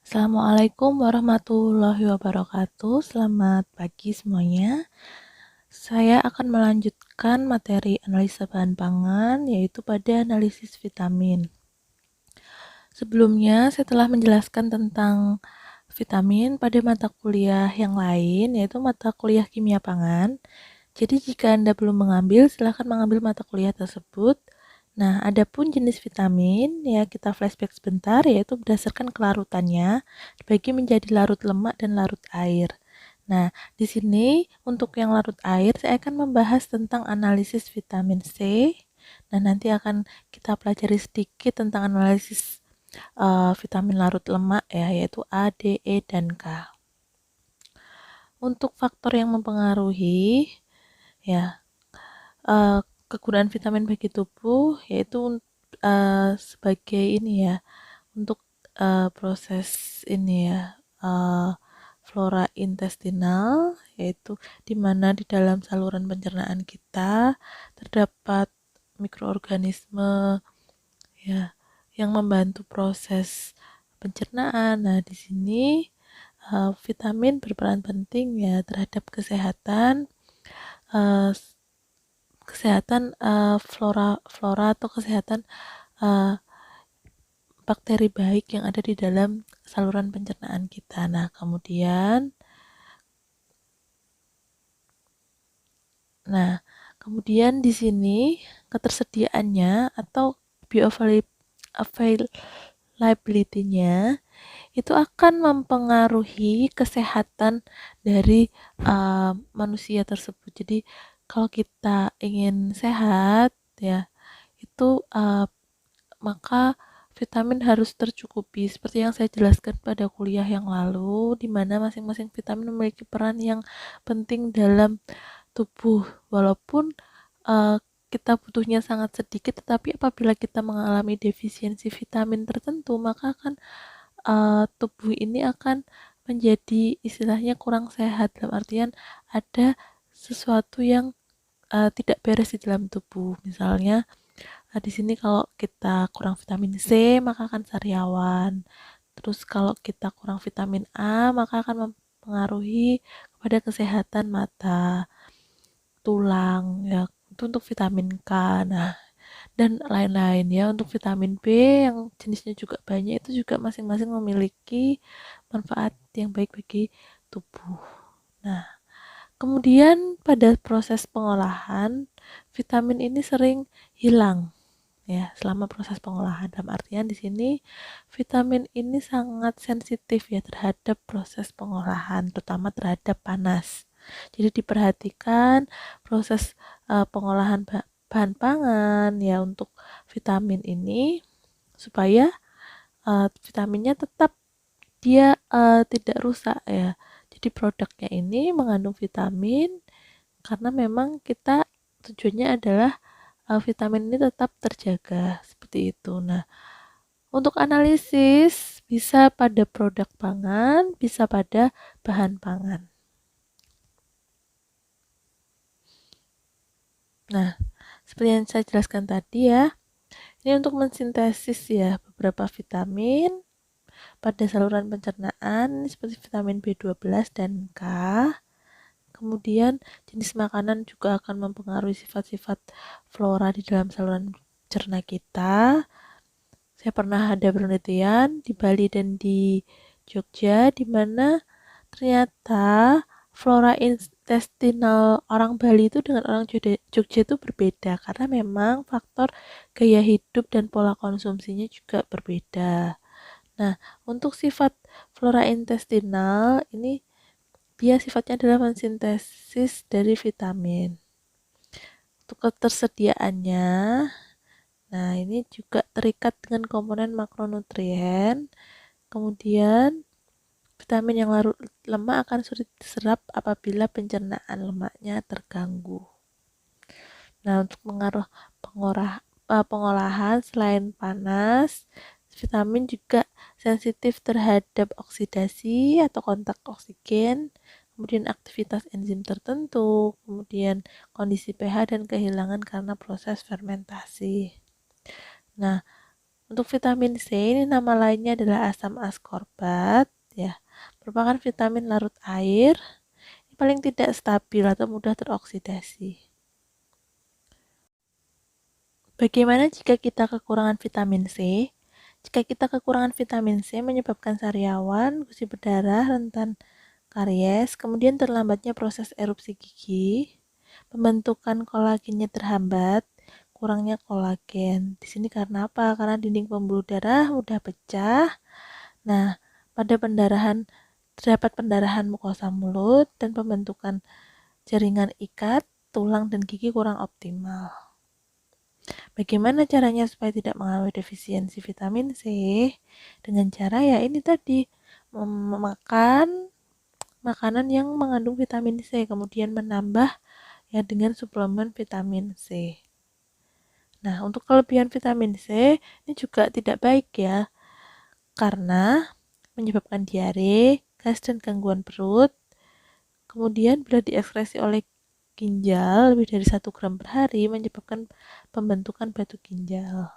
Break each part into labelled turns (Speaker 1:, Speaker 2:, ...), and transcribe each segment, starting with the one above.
Speaker 1: Assalamualaikum warahmatullahi wabarakatuh. Selamat pagi semuanya. Saya akan melanjutkan materi analisa bahan pangan, yaitu pada analisis vitamin. Sebelumnya, saya telah menjelaskan tentang vitamin pada mata kuliah yang lain, yaitu mata kuliah kimia pangan. Jadi jika Anda belum mengambil, silakan mengambil mata kuliah tersebut. Nah, adapun jenis vitamin, ya kita flashback sebentar, yaitu berdasarkan kelarutannya, dibagi menjadi larut lemak dan larut air. Nah, di sini untuk yang larut air, saya akan membahas tentang analisis vitamin C. Nah, nanti akan kita pelajari sedikit tentang analisis vitamin larut lemak, ya, yaitu A, D, E, dan K. Untuk faktor yang mempengaruhi, ya, uh, kegunaan vitamin bagi tubuh yaitu sebagai ini ya untuk proses ini ya flora intestinal, yaitu di mana di dalam saluran pencernaan kita terdapat mikroorganisme ya yang membantu proses pencernaan. Nah, di sini vitamin berperan penting ya terhadap kesehatan uh, flora atau kesehatan uh, bakteri baik yang ada di dalam saluran pencernaan kita. Nah, kemudian di sini ketersediaannya atau bioavailability-nya itu akan mempengaruhi kesehatan dari manusia tersebut. Jadi kalau kita ingin sehat ya, itu maka vitamin harus tercukupi seperti yang saya jelaskan pada kuliah yang lalu, di mana masing-masing vitamin memiliki peran yang penting dalam tubuh. Walaupun uh, kita butuhnya sangat sedikit, tetapi apabila kita mengalami defisiensi vitamin tertentu, maka akan tubuh ini akan menjadi istilahnya kurang sehat, dalam artian ada sesuatu yang tidak beres di dalam tubuh. Misalnya di sini kalau kita kurang vitamin C, maka akan sariawan. Terus kalau kita kurang vitamin A, maka akan mempengaruhi kepada kesehatan mata, tulang, ya itu untuk vitamin K. Nah, dan lain-lain ya. Untuk vitamin B yang jenisnya juga banyak, itu juga masing-masing memiliki manfaat yang baik bagi tubuh. Nah, kemudian pada proses pengolahan, vitamin ini sering hilang ya selama proses pengolahan. Dalam artian di sini vitamin ini sangat sensitif ya terhadap proses pengolahan, terutama terhadap panas. Jadi diperhatikan proses pengolahan bahan pangan ya untuk vitamin ini supaya vitaminnya tetap dia tidak rusak ya. Jadi produknya ini mengandung vitamin karena memang kita tujuannya adalah vitamin ini tetap terjaga seperti itu. Nah, untuk analisis bisa pada produk pangan, bisa pada bahan pangan. Nah, seperti yang saya jelaskan tadi ya, ini untuk mensintesis ya beberapa vitamin pada saluran pencernaan seperti vitamin B12 dan K. Kemudian jenis makanan juga akan mempengaruhi sifat-sifat flora di dalam saluran cerna kita. Saya pernah ada penelitian di Bali dan di Jogja di mana ternyata flora intestinal orang Bali itu dengan orang Jogja itu berbeda karena memang faktor gaya hidup dan pola konsumsinya juga berbeda. Nah, untuk sifat flora intestinal ini dia sifatnya adalah mensintesis dari vitamin. Untuk ketersediaannya, nah ini juga terikat dengan komponen makronutrien. Kemudian vitamin yang larut lemak akan sulit diserap apabila pencernaan lemaknya terganggu. Nah, untuk pengolahan selain panas, vitamin juga sensitif terhadap oksidasi atau kontak oksigen, kemudian aktivitas enzim tertentu, kemudian kondisi pH dan kehilangan karena proses fermentasi. Nah, Untuk vitamin C ini nama lainnya adalah asam askorbat ya. Merupakan vitamin larut air, paling tidak stabil atau mudah teroksidasi. Bagaimana jika kita kekurangan vitamin C? Jika kita kekurangan vitamin C menyebabkan sariawan, gusi berdarah, rentan karies, kemudian terlambatnya proses erupsi gigi, pembentukan kolagennya terhambat, kurangnya kolagen. Di sini karena apa? Karena dinding pembuluh darah mudah pecah. Nah, pada pendarahan terdapat pendarahan mukosa mulut dan pembentukan jaringan ikat, tulang dan gigi kurang optimal. Bagaimana caranya supaya tidak mengalami defisiensi vitamin C? Dengan cara ya ini tadi, memakan makanan yang mengandung vitamin C, kemudian menambah ya dengan suplemen vitamin C. Nah, untuk kelebihan vitamin C ini juga tidak baik ya, karena menyebabkan diare, gas dan gangguan perut. Kemudian bila diekskresi oleh ginjal lebih dari 1 gram per hari menyebabkan pembentukan batu ginjal.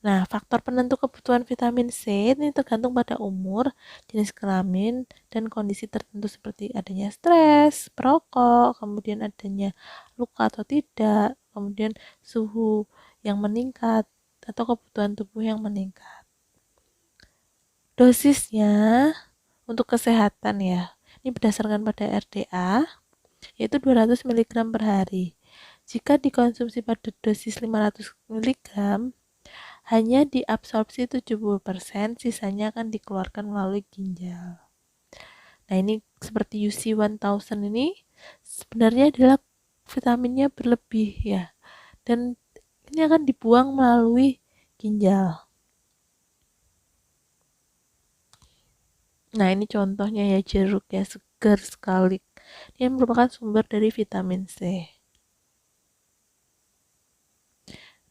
Speaker 1: Nah, faktor penentu kebutuhan vitamin C ini tergantung pada umur, jenis kelamin, dan kondisi tertentu seperti adanya stres, perokok, kemudian adanya luka atau tidak, kemudian suhu yang meningkat, atau kebutuhan tubuh yang meningkat. Dosisnya untuk kesehatan ya, ini berdasarkan pada RDA, yaitu 200 mg per hari. Jika dikonsumsi pada dosis 500 mg, hanya diabsorpsi 70%, sisanya akan dikeluarkan melalui ginjal. Nah, ini seperti UC 1000 ini sebenarnya adalah vitaminnya berlebih ya. Dan ini akan dibuang melalui ginjal. Nah, ini contohnya ya, jeruk ya, segar sekali. Ini merupakan sumber dari vitamin C.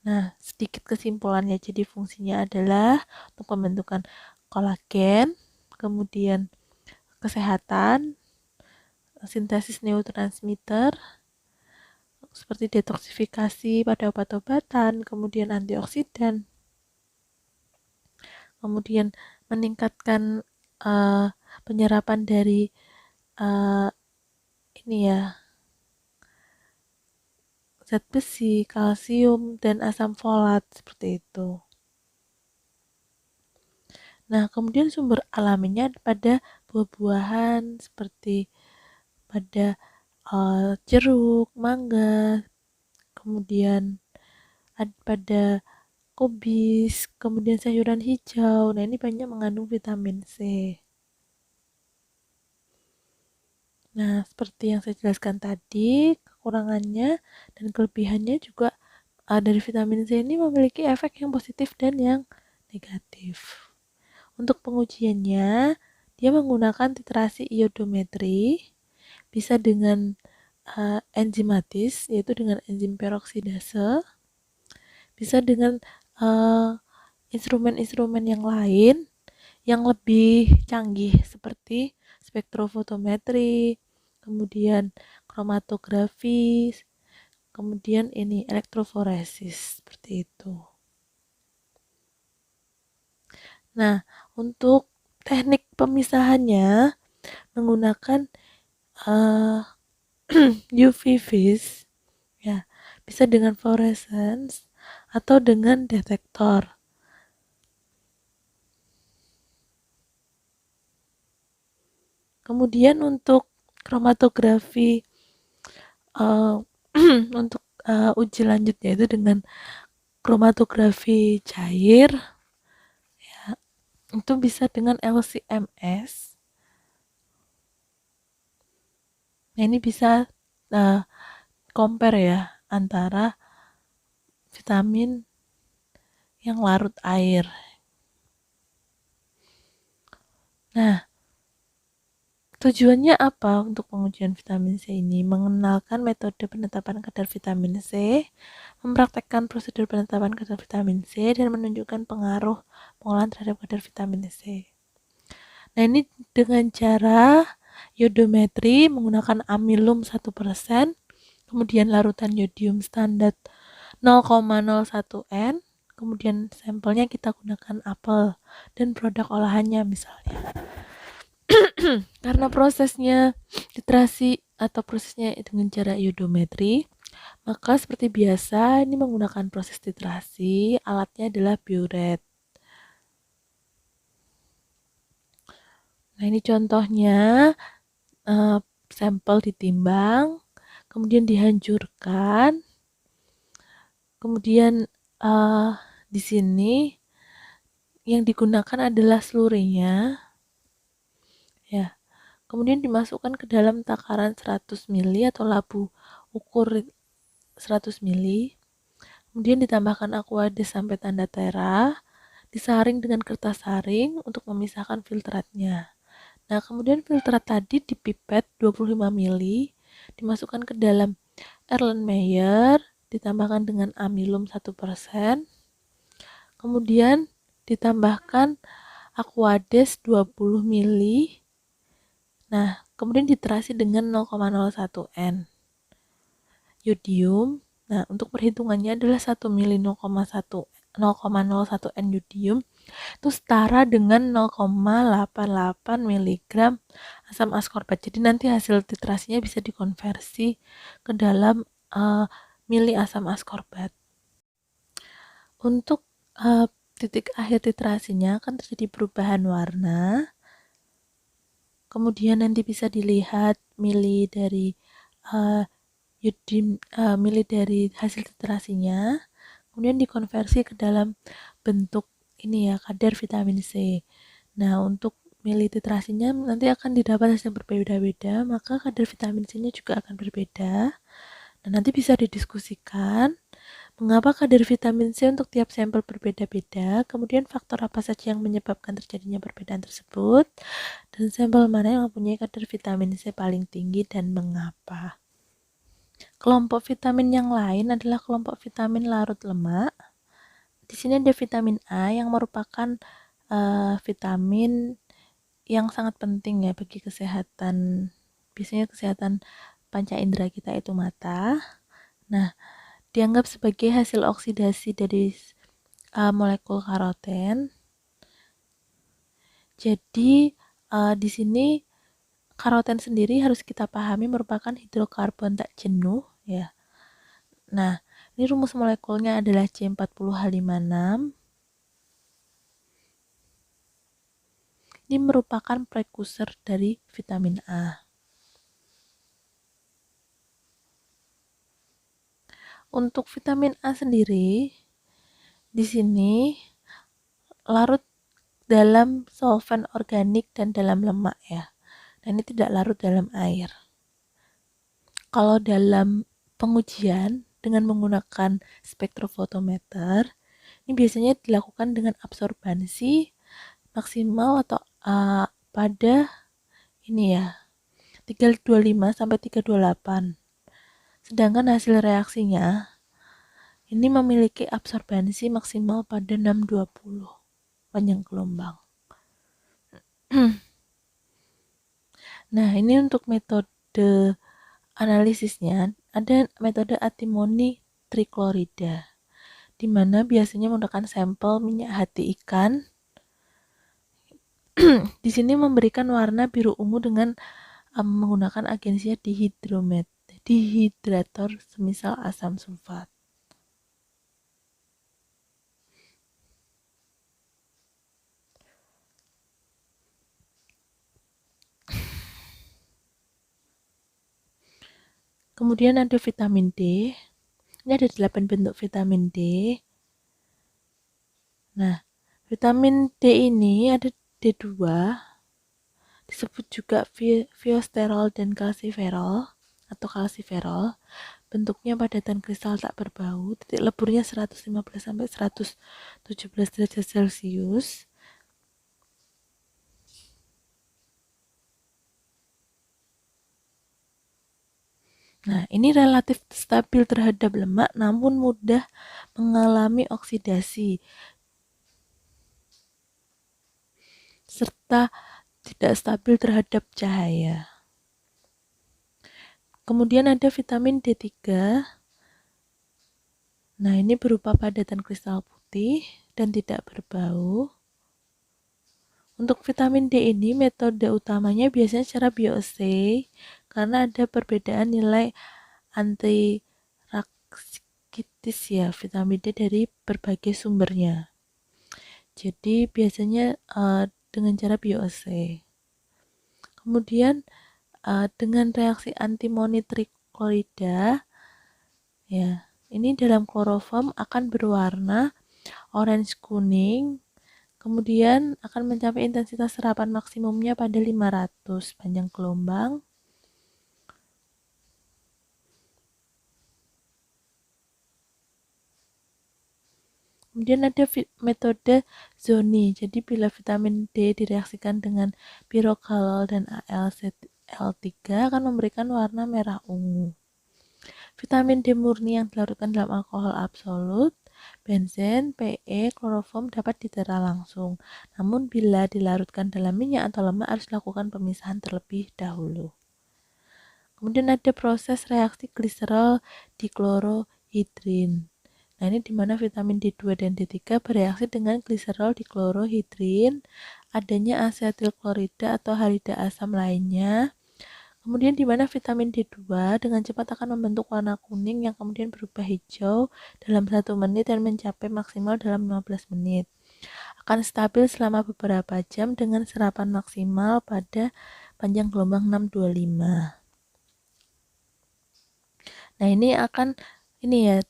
Speaker 1: Nah, sedikit kesimpulannya, jadi fungsinya adalah untuk pembentukan kolagen, kemudian kesehatan, sintesis neurotransmitter, seperti detoksifikasi pada obat-obatan, kemudian antioksidan, kemudian meningkatkan penyerapan dari ini ya, zat besi, kalsium, dan asam folat seperti itu. Nah, kemudian sumber alaminya pada buah-buahan seperti pada jeruk, mangga, kemudian pada kubis, kemudian sayuran hijau. Nah, ini banyak mengandung vitamin C. Nah, seperti yang saya jelaskan tadi, kekurangannya dan kelebihannya juga dari vitamin C ini memiliki efek yang positif dan yang negatif. Untuk pengujiannya, dia menggunakan titrasi iodometri, bisa dengan enzimatis, yaitu dengan enzim peroksidase, bisa dengan instrumen-instrumen yang lain yang lebih canggih seperti spektrofotometri, kemudian kromatografi, kemudian ini elektroforesis seperti itu. Nah, untuk teknik pemisahannya menggunakan UV vis ya, bisa dengan fluorescence atau dengan detektor. Kemudian untuk kromatografi untuk uji lanjutnya itu dengan kromatografi cair ya, itu bisa dengan LC-MS. Nah, ini bisa compare ya antara vitamin yang larut air. Nah, tujuannya apa untuk pengujian vitamin C ini? Mengenalkan metode penetapan kadar vitamin C, mempraktekkan prosedur penetapan kadar vitamin C, dan menunjukkan pengaruh pengolahan terhadap kadar vitamin C. Nah, ini dengan cara iodometri menggunakan amilum 1%, kemudian larutan yodium standar 0,01 N, kemudian sampelnya kita gunakan apel dan produk olahannya misalnya. Karena prosesnya titrasi atau prosesnya dengan cara iodometri, maka seperti biasa ini menggunakan proses titrasi, alatnya adalah biuret. Nah, ini contohnya, sampel ditimbang, kemudian dihancurkan, kemudian di sini yang digunakan adalah slurrynya, ya. Kemudian dimasukkan ke dalam takaran 100 ml atau labu ukur 100 ml. Kemudian ditambahkan aquades sampai tanda tera, disaring dengan kertas saring untuk memisahkan filtratnya. Nah, kemudian filtrat tadi dipipet 25 ml, dimasukkan ke dalam Erlenmeyer, ditambahkan dengan amilum 1%, kemudian ditambahkan aquades 20 ml. Nah, kemudian diterasi dengan 0,01 N. Yodium, nah untuk perhitungannya adalah 1 mili 0,01 N yodium itu setara dengan 0,88 mg asam askorbat. Jadi nanti hasil titrasinya bisa dikonversi ke dalam mili asam askorbat. Untuk titik akhir titrasinya akan terjadi perubahan warna. Kemudian nanti bisa dilihat mili dari mili dari hasil titrasinya, kemudian dikonversi ke dalam bentuk ini ya, kadar vitamin C. Nah, untuk mili titrasinya nanti akan didapat hasil berbeda-beda, maka kadar vitamin C-nya juga akan berbeda. Nah, nanti bisa didiskusikan mengapa kadar vitamin C untuk tiap sampel berbeda-beda, kemudian faktor apa saja yang menyebabkan terjadinya perbedaan tersebut, dan sampel mana yang mempunyai kadar vitamin C paling tinggi dan mengapa. Kelompok vitamin yang lain adalah kelompok vitamin larut lemak. Di sini ada vitamin A yang merupakan vitamin yang sangat penting ya bagi kesehatan, biasanya kesehatan panca indera kita itu mata. Nah, dianggap sebagai hasil oksidasi dari molekul karoten. Jadi di sini karoten sendiri harus kita pahami merupakan hidrokarbon tak jenuh ya. Nah, ini rumus molekulnya adalah C40H56. Ini merupakan prekursor dari vitamin A. Untuk vitamin A sendiri, di sini larut dalam solvent organik dan dalam lemak ya. Dan ini tidak larut dalam air. Kalau dalam pengujian dengan menggunakan spektrofotometer, ini biasanya dilakukan dengan absorbansi maksimal atau pada ini ya 325 sampai 328. Sedangkan hasil reaksinya ini memiliki absorbansi maksimal pada 620 panjang gelombang. Nah, ini untuk metode analisisnya ada metode antimoni triklorida, di mana biasanya menggunakan sampel minyak hati ikan. Di sini memberikan warna biru ungu dengan menggunakan agensia dehidrator semisal asam sulfat. Kemudian ada vitamin D. Ini ada 8 bentuk vitamin D. Nah, vitamin D ini ada D2, disebut juga fiosterol dan kalsiferol atau kalsiferol. Bentuknya padatan kristal tak berbau, titik leburnya 115 sampai 117 derajat Celcius. Nah, ini relatif stabil terhadap lemak namun mudah mengalami oksidasi serta tidak stabil terhadap cahaya. Kemudian ada vitamin D3. Nah, ini berupa padatan kristal putih dan tidak berbau. Untuk vitamin D ini metode utamanya biasanya secara bioassay karena ada perbedaan nilai antiraksitis ya vitamin D dari berbagai sumbernya. Jadi biasanya dengan cara bioassay. Kemudian dengan reaksi antimoni triklorida ya, ini dalam kloroform akan berwarna orange kuning. Kemudian akan mencapai intensitas serapan maksimumnya pada 500 panjang gelombang. Kemudian ada metode Zoni. Jadi bila vitamin D direaksikan dengan pirogalol dan AlCl3 akan memberikan warna merah ungu. Vitamin D murni yang dilarutkan dalam alkohol absolut, benzen, PE, kloroform dapat diterah langsung. Namun bila dilarutkan dalam minyak atau lemak harus dilakukan pemisahan terlebih dahulu. Kemudian ada proses reaksi gliserol diklorohidrin. Nah, ini dimana vitamin D2 dan D3 bereaksi dengan gliserol diklorohidrin, adanya asetil klorida atau halida asam lainnya. Kemudian di mana vitamin D2 dengan cepat akan membentuk warna kuning yang kemudian berubah hijau dalam 1 menit dan mencapai maksimal dalam 15 menit. Akan stabil selama beberapa jam dengan serapan maksimal pada panjang gelombang 625. Nah, ini akan ya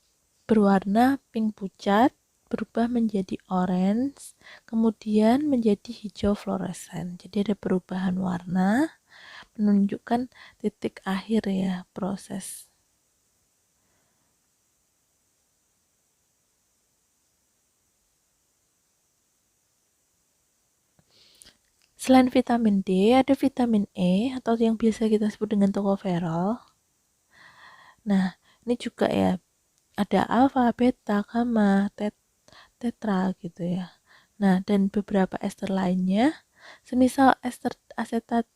Speaker 1: berwarna pink pucat, berubah menjadi orange, kemudian menjadi hijau fluoresen. Jadi ada perubahan warna menunjukkan titik akhir ya proses. Selain vitamin D, ada vitamin E atau yang biasa kita sebut dengan tocopherol. Nah, ini juga ya ada alfa, beta, gamma, tetra gitu ya. Nah, dan beberapa ester lainnya, semisal ester asetat,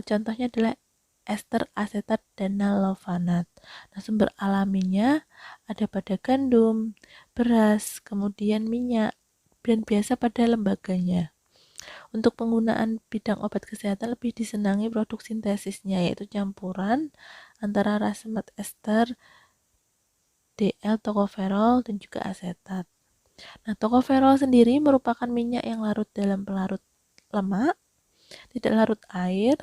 Speaker 1: contohnya adalah ester asetat dan nalovanat. Nah, sumber alaminya ada pada gandum, beras, kemudian minyak, dan biasa pada lembaganya. Untuk penggunaan bidang obat kesehatan lebih disenangi produk sintesisnya, yaitu campuran antara racemate ester, DL, tocopherol, dan juga asetat. Nah, tocopherol sendiri merupakan minyak yang larut dalam pelarut lemak, tidak larut air,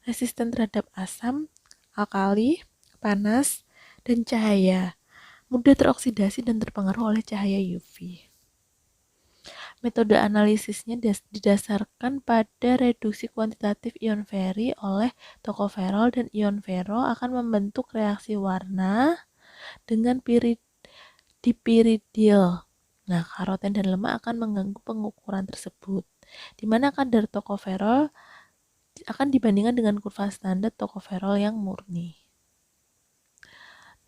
Speaker 1: resisten terhadap asam, alkali, panas, dan cahaya, mudah teroksidasi dan terpengaruh oleh cahaya UV. Metode analisisnya didasarkan pada reduksi kuantitatif ion feri oleh tocopherol, dan ion fero akan membentuk reaksi warna dengan dipiridil. Nah, karoten dan lemak akan mengganggu pengukuran tersebut, di mana kadar tocopherol akan dibandingkan dengan kurva standar tocopherol yang murni.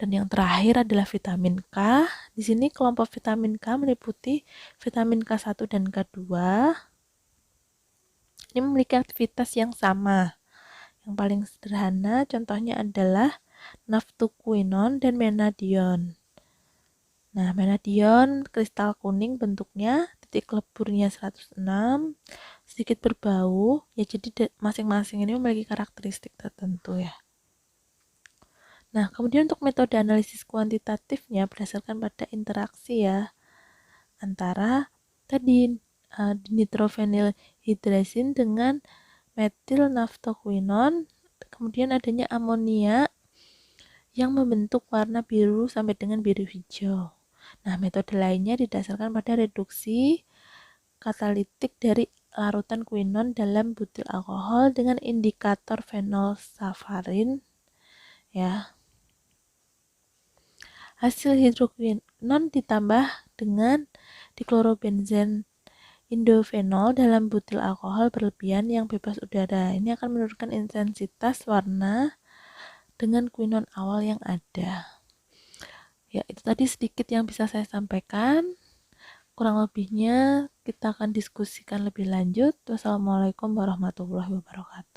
Speaker 1: Dan yang terakhir adalah vitamin K. Di sini kelompok vitamin K meliputi vitamin K1 dan K2. Ini memiliki aktivitas yang sama. Yang paling sederhana contohnya adalah naftuquinone dan menadion. Nah, menadion kristal kuning bentuknya, titik leburnya 106, sedikit berbau. Ya, jadi masing-masing ini memiliki karakteristik tertentu ya. Nah, kemudian untuk metode analisis kuantitatifnya berdasarkan pada interaksi ya antara tadi nitrophenylhydrazine dengan metil naftoquinone, kemudian adanya amonia yang membentuk warna biru sampai dengan biru hijau. Nah, metode lainnya didasarkan pada reduksi katalitik dari larutan quinon dalam butil alkohol dengan indikator fenolsaffarin ya. Hasil hidroquinon ditambah dengan diklorobenzen indofenol dalam butil alkohol berlebihan yang bebas udara. Ini akan menurunkan intensitas warna dengan quinon awal yang ada. Ya, itu tadi sedikit yang bisa saya sampaikan. Kurang lebihnya kita akan diskusikan lebih lanjut. Wassalamualaikum warahmatullahi wabarakatuh.